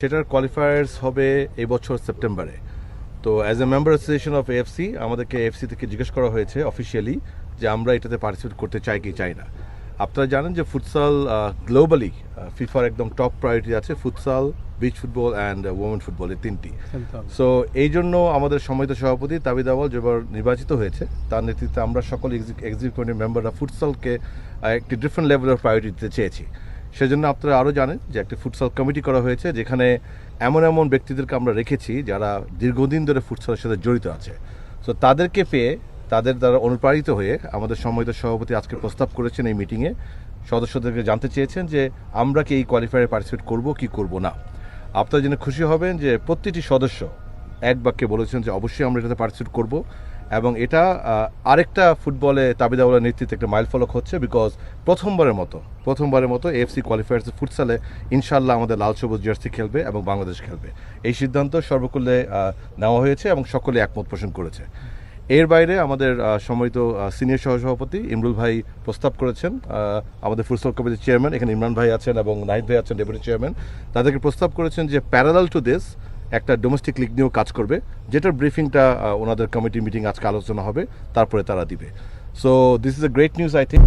সেটার কোয়ালিফায়ার্স হবে এই বছর সেপ্টেম্বরে। তো as a member association of AFC আমাদেরকে এএফসি থেকে জিজ্ঞেস করা হয়েছে অফিসিয়ালি যে আমরা এটাতে পার্টিসিপেট করতে চাই কি চাই না। আপনারা জানেন যে ফুটসাল গ্লোবালি ফিফার একদম টপ প্রায়োরিটি আছে futsal, beach football and women football, এই তিনটি। সো এই জন্য আমাদের সম্মানিত সভাপতি তাবিদ আওয়াল যেবার নির্বাচিত হয়েছে তার নেতৃত্বে আমরা সকল এক্সিকিউটিভ কমিটির মেম্বাররা ফুটসালকে একটি ডিফারেন্ট লেভেলের প্রায়োরিটি দিতে চেয়েছি। সেজন্য আপনারা আরও জানেন যে একটি ফুটসাল কমিটি করা হয়েছে যেখানে এমন এমন ব্যক্তিদেরকে আমরা রেখেছি যারা দীর্ঘদিন ধরে ফুটসালের সাথে জড়িত আছে। সো তাদেরকে পেয়ে তাদের দ্বারা অনুপ্রাণিত হয়ে আমাদের সম্মানিত সভাপতি আজকে প্রস্তাব করেছেন এই মিটিংয়ে, সদস্যদেরকে জানতে চেয়েছেন যে আমরা কি এই কোয়ালিফায়ারে পার্টিসিপেট করব কি করব না। আপনারা জেনে খুশি হবেন যে প্রতিটি সদস্য এক বাক্যে বলেছেন যে অবশ্যই আমরা এটাতে পার্টিসিপেট করব, এবং এটা আরেকটা ফুটবলে তাবিদ আওয়ালের নেতৃত্বে একটা মাইলফলক হচ্ছে। বিকজ প্রথমবারের মতো এএফসি কোয়ালিফায়ার্স ফুটসালে ইনশাল্লাহ আমাদের লাল সবুজ জার্সি খেলবে এবং বাংলাদেশ খেলবে। এই সিদ্ধান্ত সর্বকুলে নেওয়া হয়েছে এবং সকলে একমত পোষণ করেছে। এর বাইরে আমাদের সম্মানিত সিনিয়র সহসভাপতি ইমরুল ভাই প্রস্তাব করেছেন, আমাদের ফুটসাল কমিটির চেয়ারম্যান এখানে ইমরান ভাই আছেন এবং নাহিদ ভাই আছেন ডেপুটি চেয়ারম্যান, তাদেরকে প্রস্তাব করেছেন যে প্যারালাল টু দিস একটা ডোমেস্টিক লিগ নিয়েও কাজ করবে, যেটার ব্রিফিংটা ওনাদের কমিটি মিটিং আজকে আলোচনা হবে, তারপরে তারা দিবে। So this is a great news I think.